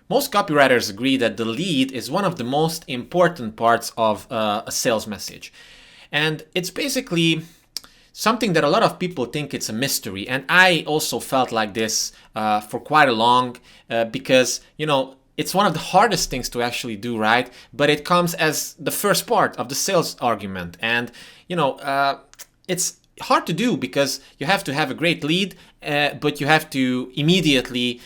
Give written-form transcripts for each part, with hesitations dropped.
Most copywriters agree that the lead is one of the most important parts of a sales message. And it's basically something that a lot of people think it's a mystery. And I also felt like this for quite a long because, it's one of the hardest things to actually do, right? But it comes as the first part of the sales argument. And, it's hard to do because you have to have a great lead, but you have to immediately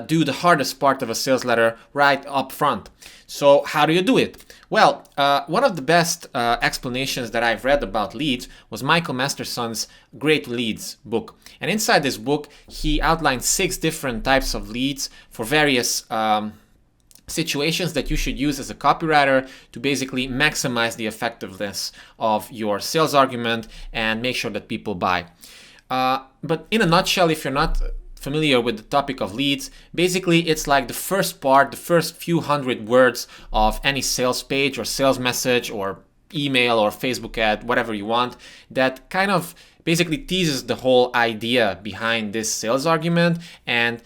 do the hardest part of a sales letter right up front. So how do you do it? Well, one of the best explanations that I've read about leads was Michael Masterson's Great Leads book. And inside this book, he outlined 6 different types of leads for various situations that you should use as a copywriter to basically maximize the effectiveness of your sales argument and make sure that people buy. But in a nutshell, if you're not familiar with the topic of leads, basically it's like the first part, the first few hundred words of any sales page or sales message or email or Facebook ad, whatever you want, that kind of basically teases the whole idea behind this sales argument. And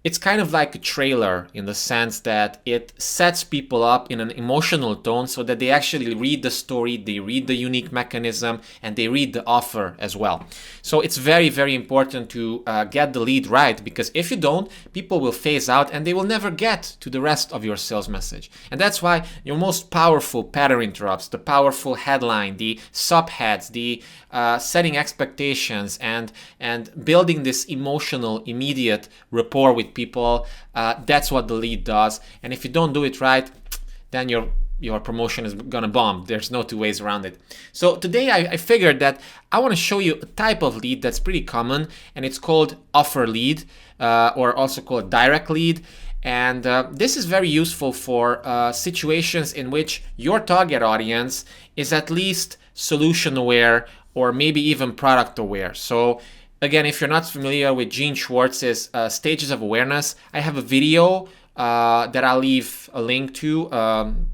it's kind of like a trailer in the sense that it sets people up in an emotional tone so that they actually read the story, they read the unique mechanism, and they read the offer as well. So it's very, very important to get the lead right, because if you don't, people will phase out and they will never get to the rest of your sales message. And that's why your most powerful pattern interrupts, the powerful headline, the subheads, the setting expectations, and building this emotional, immediate rapport with people, that's what the lead does. And if you don't do it right, then your promotion is gonna bomb. There's no two ways around it. So today I figured that I want to show you a type of lead that's pretty common, and it's called offer lead, or also called direct lead. And this is very useful for situations in which your target audience is at least solution aware or maybe even product aware. So again, if you're not familiar with Gene Schwartz's Stages of Awareness, I have a video that I'll leave a link to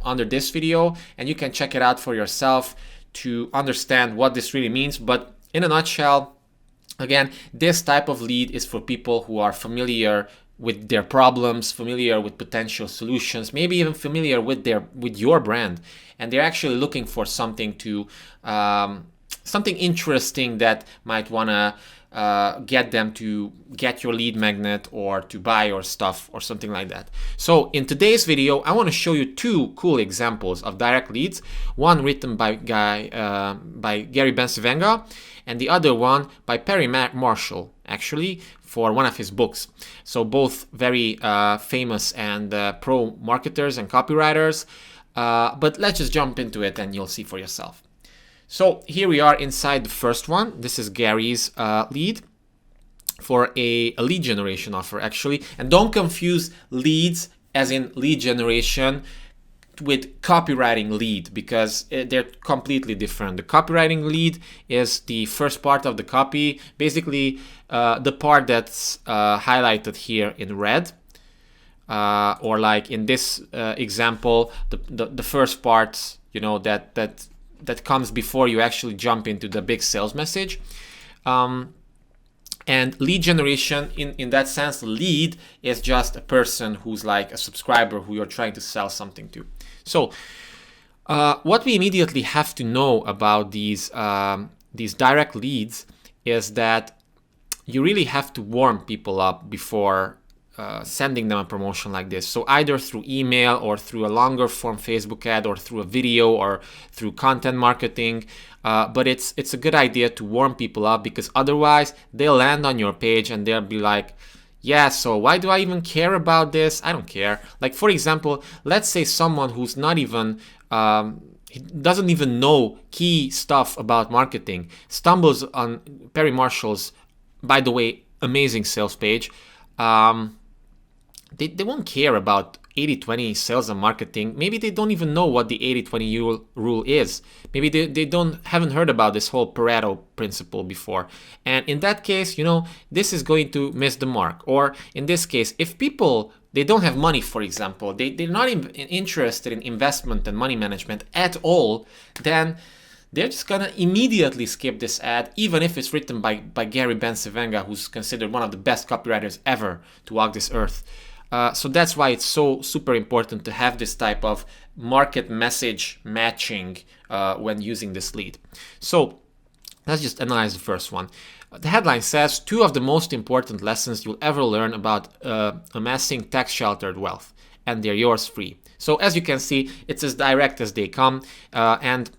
under this video, and you can check it out for yourself to understand what this really means. But in a nutshell, again, this type of lead is for people who are familiar with their problems, familiar with potential solutions, maybe even familiar with your brand, and they're actually looking for something to something interesting that might want to get them to get your lead magnet or to buy your stuff or something like that. So in today's video, I want to show you 2 cool examples of direct leads. One written by Gary Bencivenga, and the other one by Perry Marshall, actually, for one of his books. So both very famous and pro marketers and copywriters. But let's just jump into it and you'll see for yourself. So here we are inside the first one. This is Gary's lead for a lead generation offer, actually. And don't confuse leads as in lead generation with copywriting lead, because they're completely different. The copywriting lead is the first part of the copy, basically the part that's highlighted here in red. Or like in this example, the first part, that comes before you actually jump into the big sales message. And lead generation, in that sense, lead is just a person who's like a subscriber who you're trying to sell something to. So what we immediately have to know about these direct leads is that you really have to warm people up before sending them a promotion like this. So either through email or through a longer form Facebook ad or through a video or through content marketing. But it's a good idea to warm people up, because otherwise they'll land on your page and they'll be like, yeah, so why do I even care about this? I don't care. Like, for example, let's say someone who's not even, he doesn't even know key stuff about marketing, stumbles on Perry Marshall's, by the way, amazing sales page. They won't care about 80-20 sales and marketing. Maybe they don't even know what the 80-20 rule is. Maybe they haven't heard about this whole Pareto principle before. And in that case, this is going to miss the mark. Or in this case, if people, they don't have money, for example, they're not interested in investment and money management at all, then they're just gonna immediately skip this ad, even if it's written by Gary Bencivenga, who's considered one of the best copywriters ever to walk this earth. So that's why it's so super important to have this type of market message matching when using this lead. So let's just analyze the first one. The headline says, 2 of the most important lessons you'll ever learn about amassing tax-sheltered wealth, and they're yours free. So as you can see, it's as direct as they come, and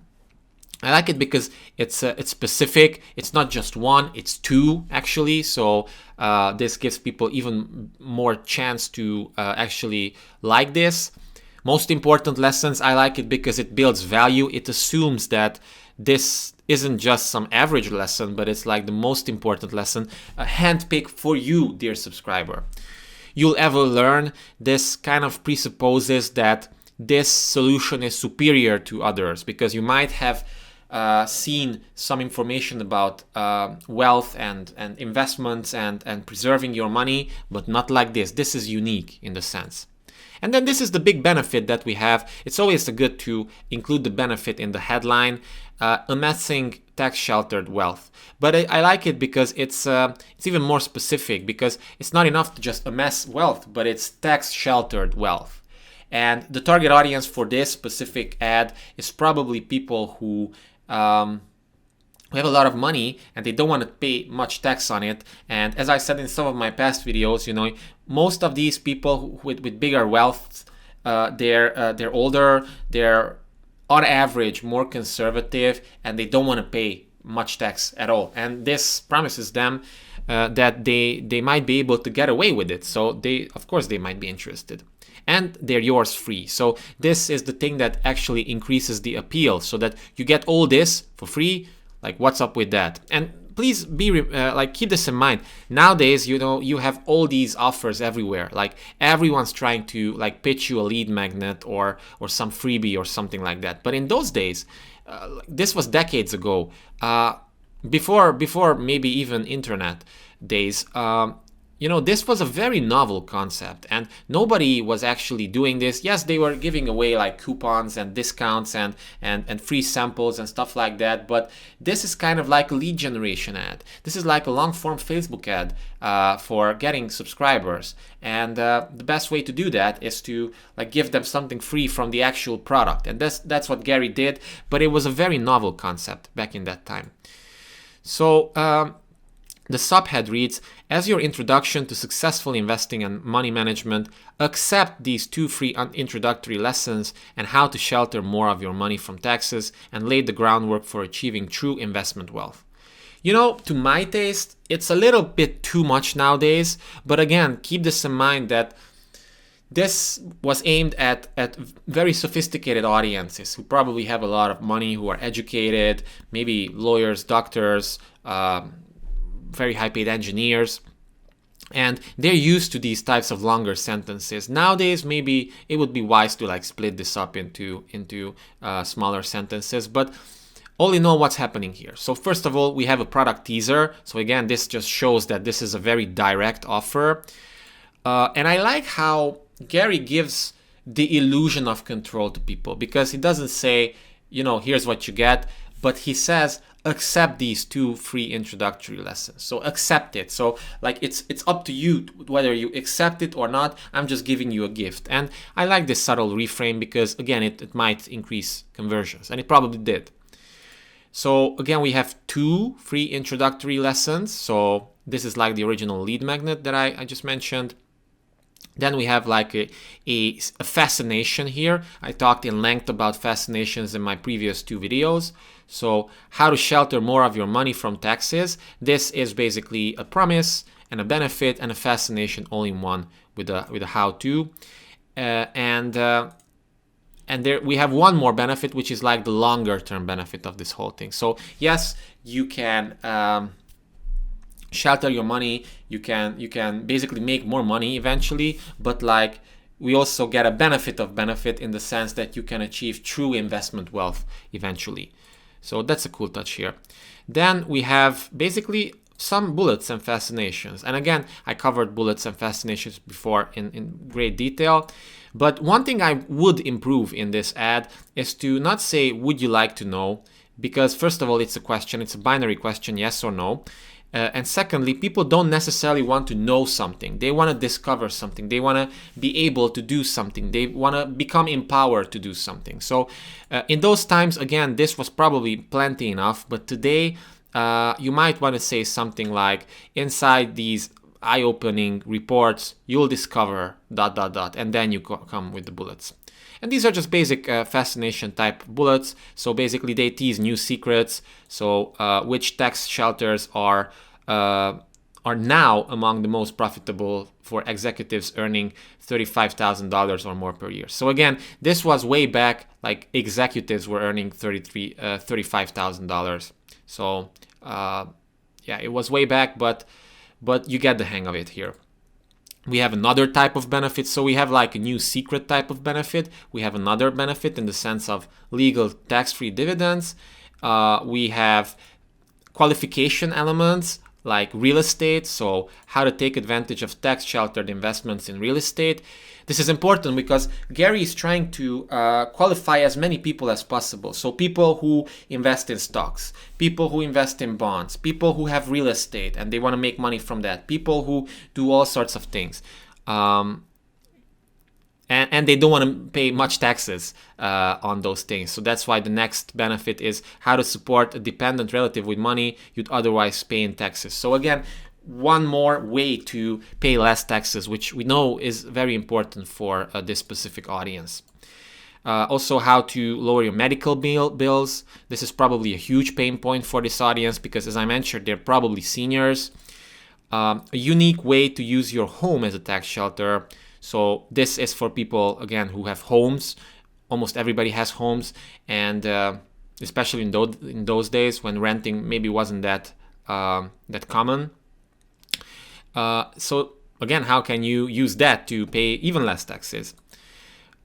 I like it because it's specific. It's not just 1, it's 2 actually. So this gives people even more chance to actually like this. Most important lessons, I like it because it builds value. It assumes that this isn't just some average lesson, but it's like the most important lesson, handpicked for you, dear subscriber. You'll ever learn. This kind of presupposes that this solution is superior to others, because you might have seen some information about wealth and investments and preserving your money, but not like this. This is unique in the sense. And then this is the big benefit that we have. It's always good to include the benefit in the headline, amassing tax-sheltered wealth. But I like it because it's even more specific, because it's not enough to just amass wealth, but it's tax-sheltered wealth. And the target audience for this specific ad is probably people who have a lot of money and they don't want to pay much tax on it. And as I said in some of my past videos, you know, most of these people with bigger wealth, they're older, they're on average more conservative, and they don't want to pay much tax at all. And this promises them that they might be able to get away with it. So of course they might be interested. And they're yours free. So this is the thing that actually increases the appeal, so that you get all this for free. Like, what's up with that? And please be keep this in mind. Nowadays, you know, you have all these offers everywhere. Like, everyone's trying to like pitch you a lead magnet or some freebie or something like that. But in those days, this was decades ago, before maybe even internet days. You know, this was a very novel concept, and nobody was actually doing this. Yes, they were giving away like coupons and discounts and free samples and stuff like that, but this is kind of like a lead generation ad. This is like a long-form Facebook ad for getting subscribers, and the best way to do that is to like give them something free from the actual product, and that's what Gary did, but it was a very novel concept back in that time. So the subhead reads, as your introduction to successful investing and money management, accept these 2 free introductory lessons and how to shelter more of your money from taxes and lay the groundwork for achieving true investment wealth. You know, to my taste, it's a little bit too much nowadays, but again, keep this in mind that this was aimed at very sophisticated audiences who probably have a lot of money, who are educated, maybe lawyers, doctors, very high-paid engineers, and they're used to these types of longer sentences. Nowadays, maybe it would be wise to like split this up into smaller sentences, but all in all, what's happening here? So first of all, we have a product teaser. So again, this just shows that this is a very direct offer, and I like how Gary gives the illusion of control to people, because he doesn't say, you know, here's what you get, but he says, accept these 2 free introductory lessons. So accept it. So like it's up to you whether you accept it or not. I'm just giving you a gift. And I like this subtle reframe because again, it might increase conversions, and it probably did. So again, we have 2 free introductory lessons. So this is like the original lead magnet that I just mentioned. Then we have like a fascination here. I talked in length about fascinations in my previous 2 videos. So how to shelter more of your money from taxes. This is basically a promise and a benefit and a fascination all in one with a how-to. And there we have one more benefit, which is like the longer term benefit of this whole thing. So yes, you can shelter your money, you can basically make more money eventually, but like we also get a benefit in the sense that you can achieve true investment wealth eventually. So that's a cool touch here. Then we have basically some bullets and fascinations, and again, I covered bullets and fascinations before in great detail. But one thing I would improve in this ad is to not say would you like to know, because first of all, it's a question, it's a binary question, yes or no. And secondly, people don't necessarily want to know something. They want to discover something. They want to be able to do something. They want to become empowered to do something. So in those times, again, this was probably plenty enough. But today, you might want to say something like, inside these eye-opening reports, you'll discover ... and then you come with the bullets. And these are just basic fascination type bullets. So basically they tease new secrets. So which tax shelters are now among the most profitable for executives earning $35,000 or more per year. So again, this was way back, like executives were earning $35,000. So yeah, it was way back, but you get the hang of it here. We have another type of benefit. So we have like a new secret type of benefit. We have another benefit in the sense of legal tax-free dividends. We have qualification elements like real estate. So how to take advantage of tax sheltered investments in real estate. This is important because Gary is trying to qualify as many people as possible. So people who invest in stocks, people who invest in bonds, people who have real estate and they want to make money from that, people who do all sorts of things. And they don't want to pay much taxes on those things. So that's why the next benefit is how to support a dependent relative with money you'd otherwise pay in taxes. So again, one more way to pay less taxes, which we know is very important for this specific audience. Also, how to lower your medical bills. This is probably a huge pain point for this audience because, as I mentioned, they're probably seniors. A unique way to use your home as a tax shelter. So this is for people, again, who have homes. Almost everybody has homes, and especially in those days when renting maybe wasn't that common. So again, how can you use that to pay even less taxes?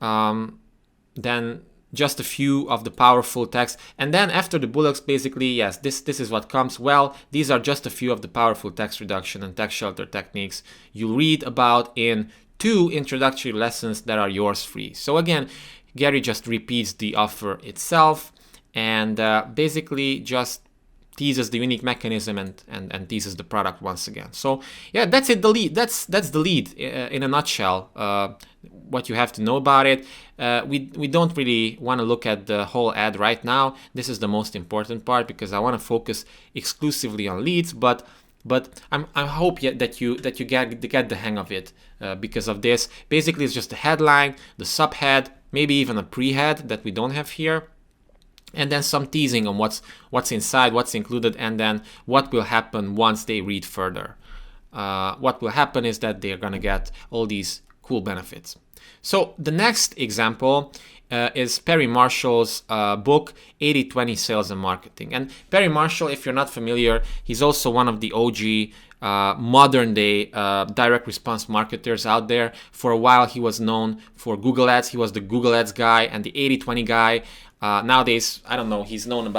Then just a few of the powerful tax, and then after the bullets, basically, yes, this is what comes. Well, these are just a few of the powerful tax reduction and tax shelter techniques you'll read about in 2 introductory lessons that are yours free. So again, Gary just repeats the offer itself and basically just teases the unique mechanism and teases the product once again. So yeah, that's it. The lead. That's the lead in a nutshell. What you have to know about it. We don't really want to look at the whole ad right now. This is the most important part because I want to focus exclusively on leads. But I hope that you get the hang of it because of this. Basically, it's just the headline, the subhead, maybe even a pre-head that we don't have here. And then some teasing on what's inside, what's included, and then what will happen once they read further. What will happen is that they're going to get all these cool benefits. So the next example is Perry Marshall's book, 80/20 Sales and Marketing. And Perry Marshall, if you're not familiar, he's also one of the OG modern day direct response marketers out there. For a while, he was known for Google Ads. He was the Google Ads guy and the 80/20 guy. Nowadays, I don't know, he's known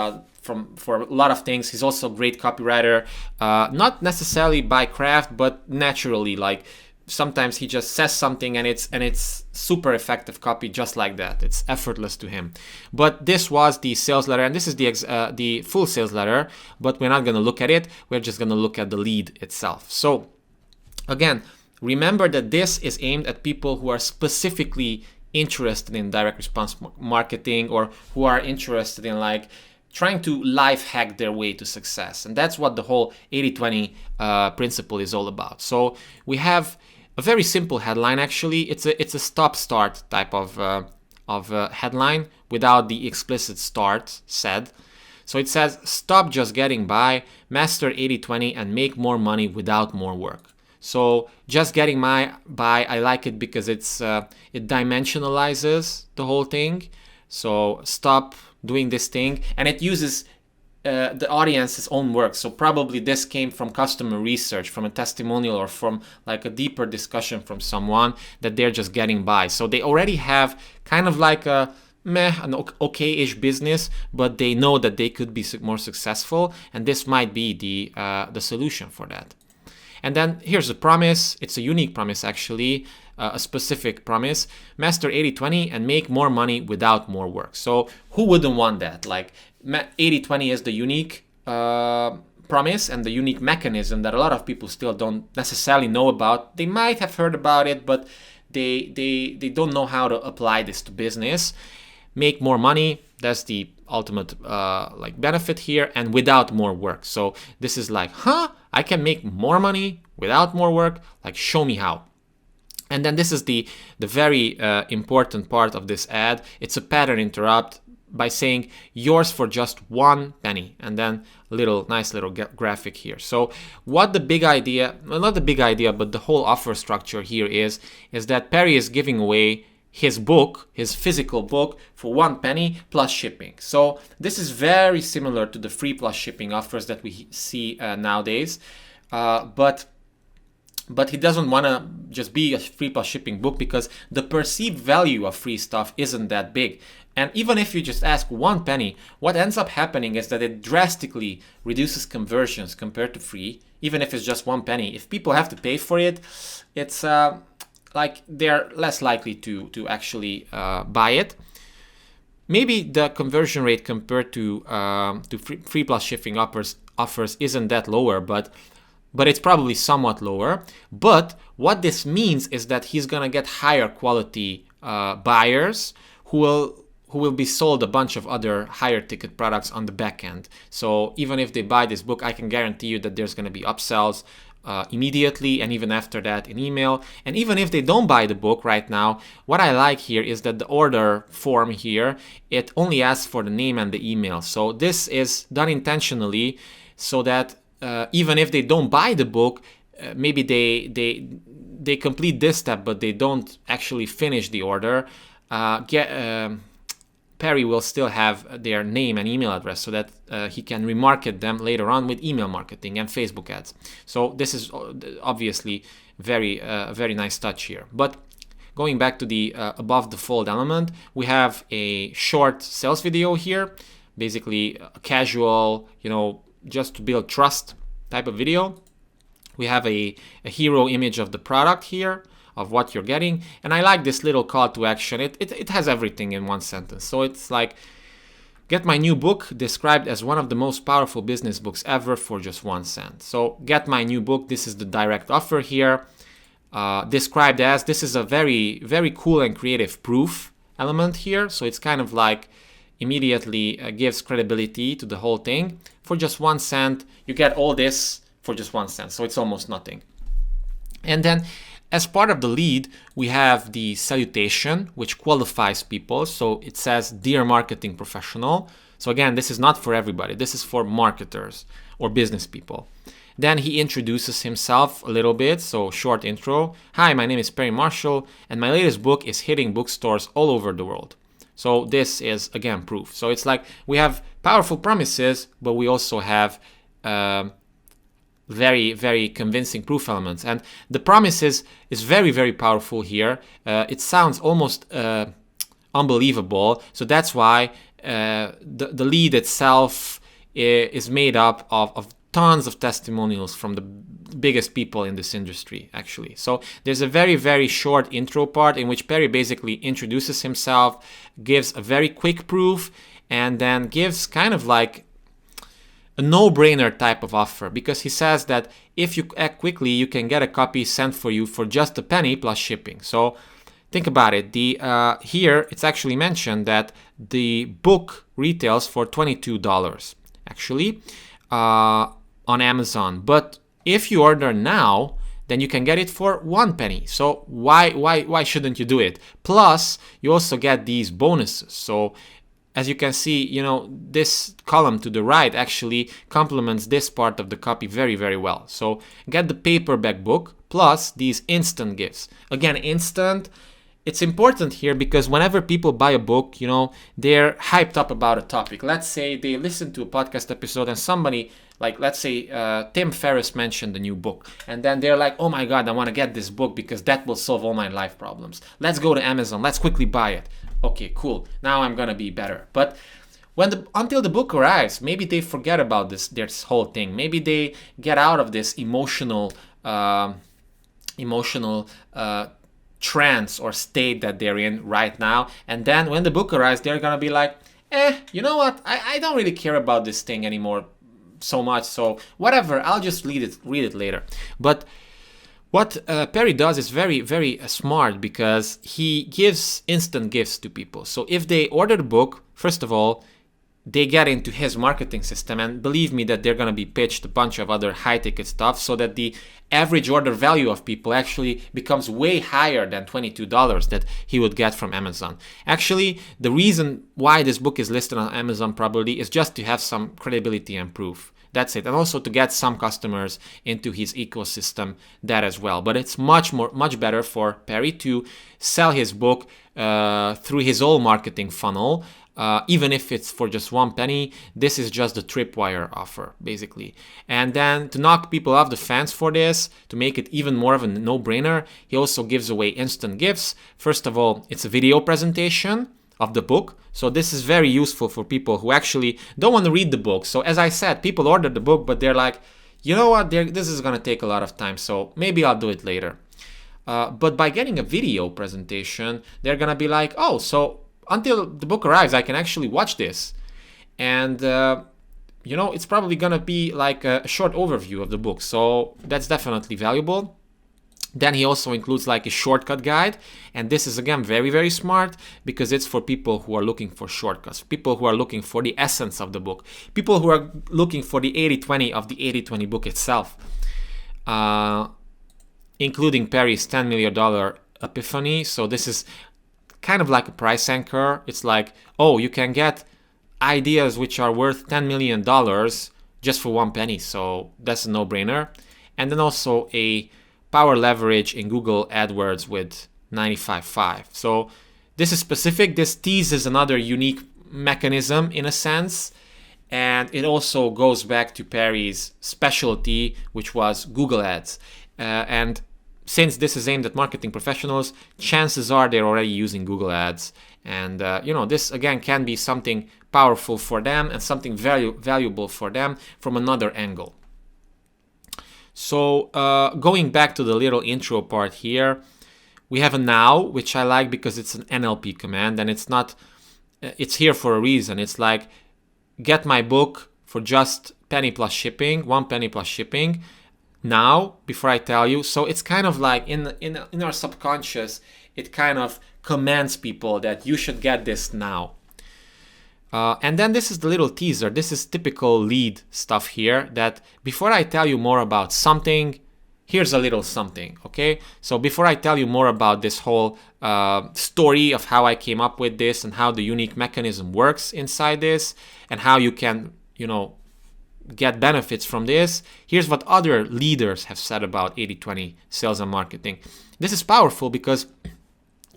for a lot of things. He's also a great copywriter, not necessarily by craft, but naturally. Like sometimes he just says something and it's super effective copy just like that. It's effortless to him. But this was the sales letter, and this is the full sales letter, but we're not going to look at it. We're just going to look at the lead itself. So again, remember that this is aimed at people who are specifically interested in direct response marketing, or who are interested in like trying to life hack their way to success. And that's what the whole 80/20 principle is all about. So we have a very simple headline. Actually, it's a stop-start type of headline without the explicit start said. So it says, stop just getting by, master 80/20 and make more money without more work. So just getting by, I like it because it dimensionalizes the whole thing. So stop doing this thing, and it uses the audience's own work. So probably this came from customer research, from a testimonial, or from like a deeper discussion from someone that they're just getting by. So they already have kind of like an okay-ish business, but they know that they could be more successful, and this might be the solution for that. And then here's a promise. It's a unique promise, actually, a specific promise. Master 80/20 and make more money without more work. So who wouldn't want that? Like 80/20 is the unique promise and the unique mechanism that a lot of people still don't necessarily know about. They might have heard about it, but they don't know how to apply this to business. Make more money, that's the ultimate like benefit here, and without more work. So this is like, I can make more money without more work? Like, show me how. And then this is the very important part of this ad. It's a pattern interrupt by saying yours for just 1 penny, and then nice little graphic here. So what the big idea, well, not the big idea, but the whole offer structure here is that Perry is giving away his book, his physical book, for 1 penny plus shipping. So this is very similar to the free plus shipping offers that we see nowadays, but he doesn't want to just be a free plus shipping book because the perceived value of free stuff isn't that big. And even if you just ask 1 penny, what ends up happening is that it drastically reduces conversions compared to free, even if it's just 1 penny. If people have to pay for it, it's like they're less likely to actually buy it. Maybe the conversion rate compared to free plus shipping offers isn't that lower, but it's probably somewhat lower. But what this means is that he's gonna get higher quality buyers who will be sold a bunch of other higher ticket products on the back end. So even if they buy this book, I can guarantee you that there's gonna be upsells immediately, and even after that in email. And even if they don't buy the book right now, what I like here is that the order form here, it only asks for the name and the email. So this is done intentionally so that even if they don't buy the book, maybe they complete this step, but they don't actually finish the order, Perry will still have their name and email address so that he can remarket them later on with email marketing and Facebook ads. So this is obviously very nice touch here. But going back to the above the fold element, we have a short sales video here, basically a casual, just to build trust type of video. We have a hero image of the product here, of what you're getting. And I like this little call to action. It has everything in one sentence. So it's like, get my new book described as one of the most powerful business books ever for just 1 cent. So get my new book. This is the direct offer here. Described as, this is a very, very cool and creative proof element here. So it's kind of like immediately gives credibility to the whole thing. For just 1 cent, you get all this for just 1 cent. So it's almost nothing. And then as part of the lead, we have the salutation, which qualifies people. So it says, "Dear marketing professional." So again, this is not for everybody. This is for marketers or business people. Then he introduces himself a little bit. So short intro. "Hi, my name is Perry Marshall, and my latest book is hitting bookstores all over the world." So this is, again, proof. So it's like we have powerful promises, but we also have very, very convincing proof elements. And the promises is very, very powerful here. It sounds almost unbelievable. So that's why the lead itself is made up of tons of testimonials from the biggest people in this industry, actually. So there's a very, very short intro part in which Perry basically introduces himself, gives a very quick proof, and then gives kind of like a no-brainer type of offer, because he says that if you act quickly, you can get a copy sent for you for just a penny plus shipping. So think about it. Here it's actually mentioned that the book retails for $22 actually on Amazon. But if you order now, then you can get it for 1 penny. So why shouldn't you do it? Plus, you also get these bonuses. So as you can see, this column to the right actually complements this part of the copy very, very well. So get the paperback book plus these instant gifts. Again, instant, it's important here because whenever people buy a book, they're hyped up about a topic. Let's say they listen to a podcast episode and somebody, like let's say Tim Ferriss mentioned the new book, and then they're like, "Oh my God, I want to get this book because that will solve all my life problems. Let's go to Amazon, let's quickly buy it." Okay, cool. Now I'm gonna be better. But until the book arrives, maybe they forget about this whole thing. Maybe they get out of this emotional trance or state that they're in right now. And then when the book arrives, they're gonna be like, you know what? I don't really care about this thing anymore. so much. So whatever, I'll just read it later. But what Perry does is very, very smart, because he gives instant gifts to people. So if they order the book, first of all, they get into his marketing system, and believe me that they're going to be pitched a bunch of other high-ticket stuff, so that the average order value of people actually becomes way higher than $22 that he would get from Amazon. Actually, the reason why this book is listed on Amazon probably is just to have some credibility and proof. That's it. And also to get some customers into his ecosystem, that as well. But it's much better for Perry to sell his book through his own marketing funnel. Even if it's for just 1 penny, this is just the tripwire offer, basically. And then to knock people off the fence for this, to make it even more of a no-brainer, he also gives away instant gifts. First of all, it's a video presentation of the book. So this is very useful for people who actually don't want to read the book. So as I said, people order the book, but they're like, you know what, this is going to take a lot of time, so maybe I'll do it later. But by getting a video presentation, they're going to be like, oh, so until the book arrives, I can actually watch this. And, it's probably going to be like a short overview of the book. So that's definitely valuable. Then he also includes like a shortcut guide. And this is, again, very, very smart, because it's for people who are looking for shortcuts, people who are looking for the essence of the book, people who are looking for the 80-20 of the 80-20 book itself, including Perry's $10 million epiphany. So this is kind of like a price anchor. It's like, oh, you can get ideas which are worth $10 million just for 1 penny. So that's a no-brainer. And then also a power leverage in Google AdWords with 95.5. So this is specific. This teases another unique mechanism in a sense. And it also goes back to Perry's specialty, which was Google Ads. And since this is aimed at marketing professionals, chances are they're already using Google Ads. And, this, again, can be something powerful for them and something valuable for them from another angle. So going back to the little intro part here, we have a now, which I like because it's an NLP command, and it's here for a reason. It's like, get my book for just penny plus shipping, 1 penny plus shipping, now, before I tell you. So it's kind of like in our subconscious, it kind of commands people that you should get this now. And then this is the little teaser. This is typical lead stuff here, that before I tell you more about something, here's a little something, okay? So before I tell you more about this whole story of how I came up with this and how the unique mechanism works inside this and how you can, get benefits from this, here's what other leaders have said about 80-20 sales and marketing. This is powerful because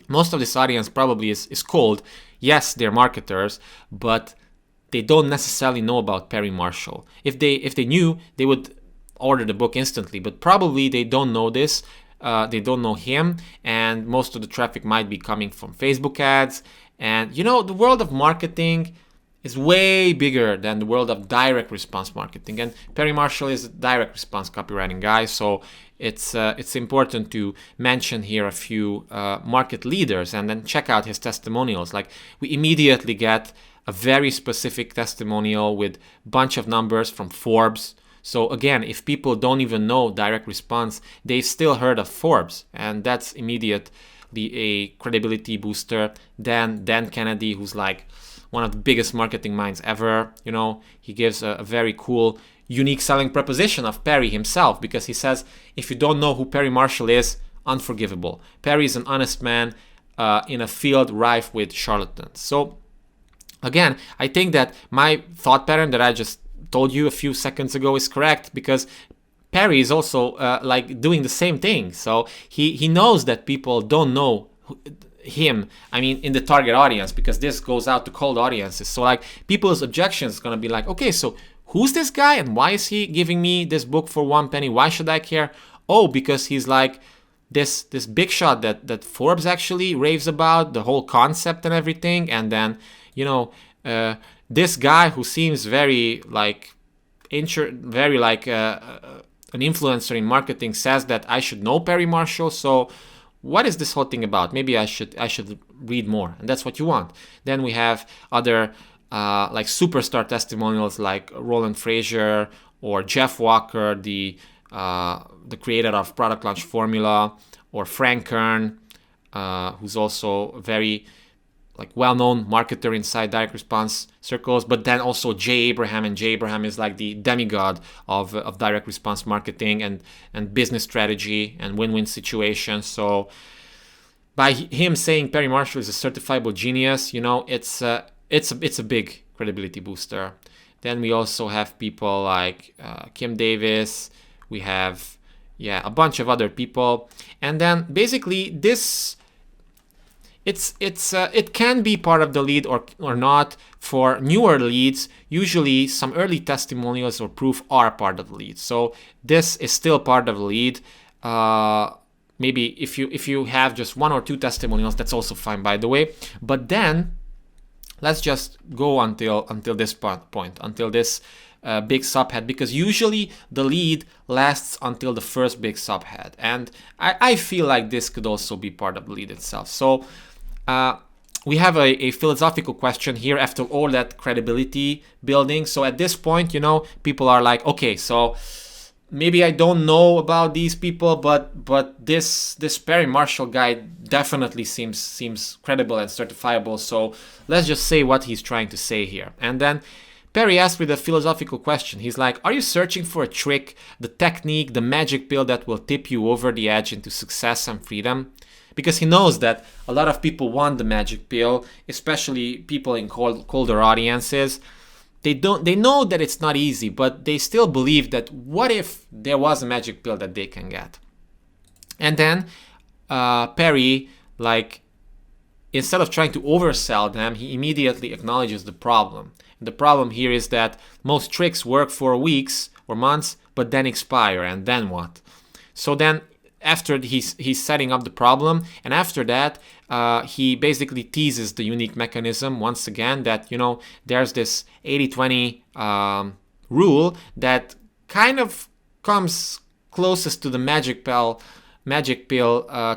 most of this audience probably is cold. Yes, they're marketers, but they don't necessarily know about Perry Marshall. If they knew, they would order the book instantly, but probably they don't know this. They don't know him, and most of the traffic might be coming from Facebook ads. And the world of marketing is way bigger than the world of direct response marketing. And Perry Marshall is a direct response copywriting guy, so it's important to mention here a few market leaders and then check out his testimonials. Like, we immediately get a very specific testimonial with a bunch of numbers from Forbes. So again, if people don't even know direct response, they've still heard of Forbes, and that's immediately a credibility booster. Then Dan Kennedy, who's like one of the biggest marketing minds ever, he gives a very cool, unique selling proposition of Perry himself, because he says, if you don't know who Perry Marshall is, unforgivable. Perry is an honest man in a field rife with charlatans. So again, I think that my thought pattern that I just told you a few seconds ago is correct, because Perry is also doing the same thing. So he knows that people don't know him, in the target audience, because this goes out to cold audiences. So people's objections is going to be like, okay, so who's this guy and why is he giving me this book for 1 penny? Why should I care? Oh, because he's like this big shot that Forbes actually raves about, the whole concept and everything. And then, this guy who seems very an influencer in marketing says that I should know Perry Marshall. So what is this whole thing about? Maybe I should read more. And that's what you want. Then we have other like superstar testimonials like Roland Frazier or Jeff Walker, the creator of Product Launch Formula, or Frank Kern, who's also a very like well-known marketer inside direct response circles, but then also Jay Abraham, and Jay Abraham is like the demigod of direct response marketing and business strategy and win-win situations. So by him saying Perry Marshall is a certifiable genius, it's a big credibility booster. Then we also have people like Kim Davis. We have a bunch of other people, and then basically this. It can be part of the lead or not. For newer leads, usually some early testimonials or proof are part of the lead. So this is still part of the lead. Maybe if you have just one or two testimonials, that's also fine, by the way. But then let's just go until this point, until this big subhead, because usually the lead lasts until the first big subhead, and I feel like this could also be part of the lead itself. So we have a philosophical question here after all that credibility building. So at this point, people are like, okay, so maybe I don't know about these people, but this Perry Marshall guy definitely seems credible and certifiable. So let's just say what he's trying to say here. And then Perry asked with a philosophical question. He's like, are you searching for a trick, the technique, the magic pill that will tip you over the edge into success and freedom? Because he knows that a lot of people want the magic pill, especially people in colder audiences. They know that it's not easy, but they still believe that what if there was a magic pill that they can get? And then Perry, like, instead of trying to oversell them, he immediately acknowledges the problem. And the problem here is that most tricks work for weeks or months, but then expire, and then what? So then after he's setting up the problem, and after that he basically teases the unique mechanism once again, that there's this 80-20 rule that kind of comes closest to the magic pill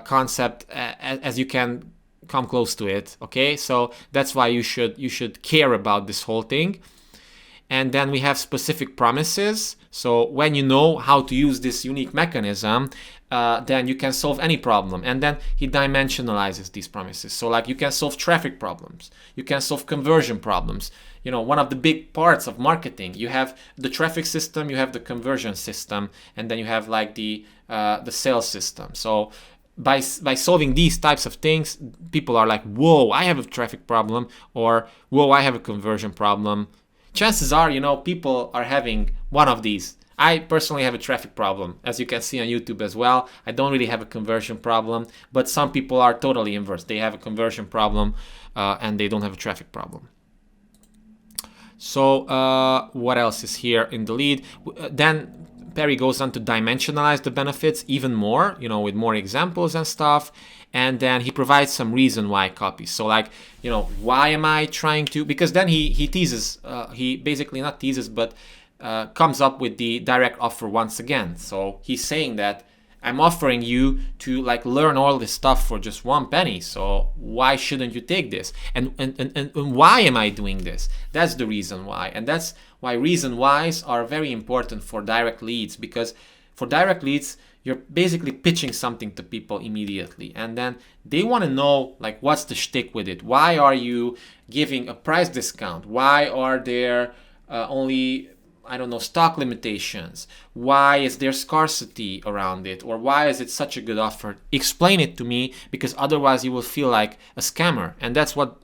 concept as you can come close to it. Okay, so that's why you should care about this whole thing. And then we have specific promises. So when you know how to use this unique mechanism, then you can solve any problem. And then he dimensionalizes these promises. So like you can solve traffic problems, you can solve conversion problems. One of the big parts of marketing, you have the traffic system, you have the conversion system, and then you have like the sales system. So by solving these types of things, people are like, whoa, I have a traffic problem, or whoa, I have a conversion problem. Chances are, people are having one of these. I personally have a traffic problem, as you can see on YouTube as well. I don't really have a conversion problem, but some people are totally inverse. They have a conversion problem and they don't have a traffic problem. So what else is here in the lead? Then Perry goes on to dimensionalize the benefits even more, with more examples and stuff. And then he provides some reason why copy. So like, why am I trying to, because then he teases, he basically not teases, but comes up with the direct offer once again. So he's saying that I'm offering you to like learn all this stuff for just one penny. So why shouldn't you take this? And why am I doing this? That's the reason why. And that's why reason whys are very important for direct leads, because for direct leads, you're basically pitching something to people immediately, and then they want to know like what's the shtick with it. Why are you giving a price discount? Why are there only, I don't know, stock limitations? Why is there scarcity around it? Or why is it such a good offer? Explain it to me, because otherwise you will feel like a scammer. And that's what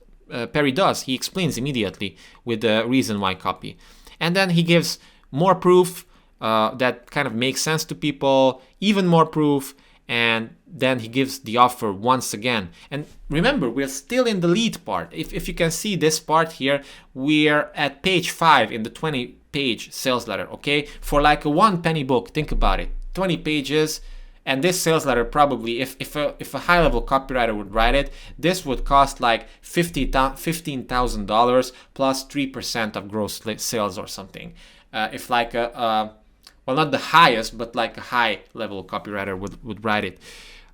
Perry does. He explains immediately with the reason why copy. And then he gives more proof that kind of makes sense to people, even more proof, and then he gives the offer once again. And remember, we're still in the lead part. If you can see this part here, we're at page 5 in the 20-page sales letter, okay? For like a 1 penny book, think about it, 20 pages, and this sales letter probably, if a high-level copywriter would write it, this would cost like $15,000 plus 3% of gross sales or something. If like well, not the highest, but like a high-level copywriter would write it.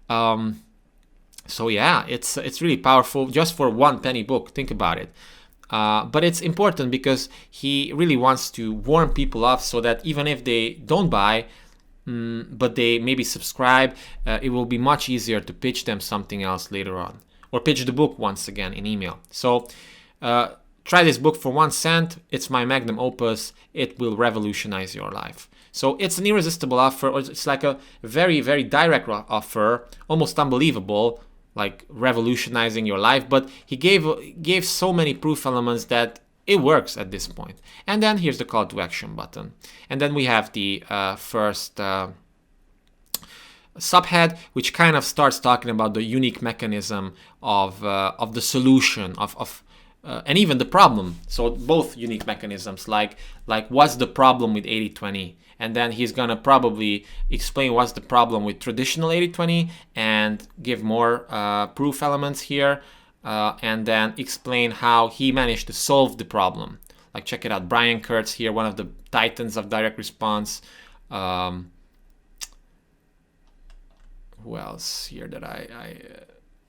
So yeah, it's really powerful just for 1 penny book. Think about it. But it's important because he really wants to warm people up so that even if they don't buy, but they maybe subscribe, it will be much easier to pitch them something else later on, or pitch the book once again in email. So try this book for 1 cent. It's my magnum opus. It will revolutionize your life. So it's an irresistible offer, or it's like a very, very direct offer, almost unbelievable, like revolutionizing your life. But he gave so many proof elements that it works at this point. And then here's the call to action button. And then we have the first subhead, which kind of starts talking about the unique mechanism of the solution and even the problem. So both unique mechanisms, like what's the problem with 80-20, and then he's gonna probably explain what's the problem with traditional 80-20 and give more proof elements here, and then explain how he managed to solve the problem. Like, check it out, Brian Kurtz here, one of the titans of direct response. Who else here that I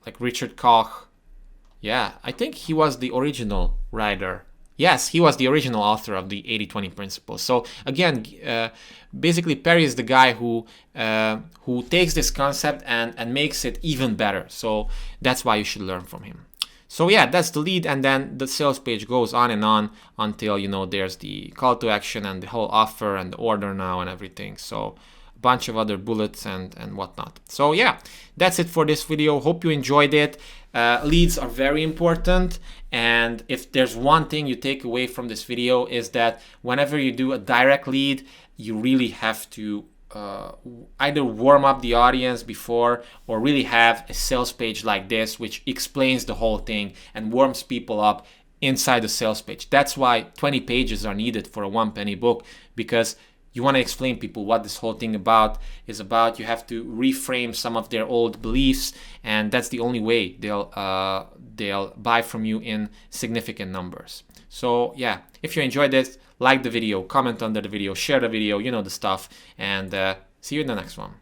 like? Richard Koch. Yeah, I think he was the original writer. Yes, he was the original author of the 80-20 principles. So again, basically Perry is the guy who takes this concept and makes it even better. So that's why you should learn from him. So yeah, that's the lead, and then the sales page goes on and on until, you know, there's the call to action and the whole offer and the order now and everything. So a bunch of other bullets and whatnot. So yeah, that's it for this video. Hope you enjoyed it. Leads are very important, and if there's one thing you take away from this video is that whenever you do a direct lead, you really have to either warm up the audience before, or really have a sales page like this which explains the whole thing and warms people up inside the sales page. That's why 20 pages are needed for a 1 penny book, because you want to explain people what this whole thing is about. You have to reframe some of their old beliefs, and that's the only way they'll buy from you in significant numbers. So yeah, if you enjoyed this, like the video, comment under the video, share the video, you know the stuff, and see you in the next one.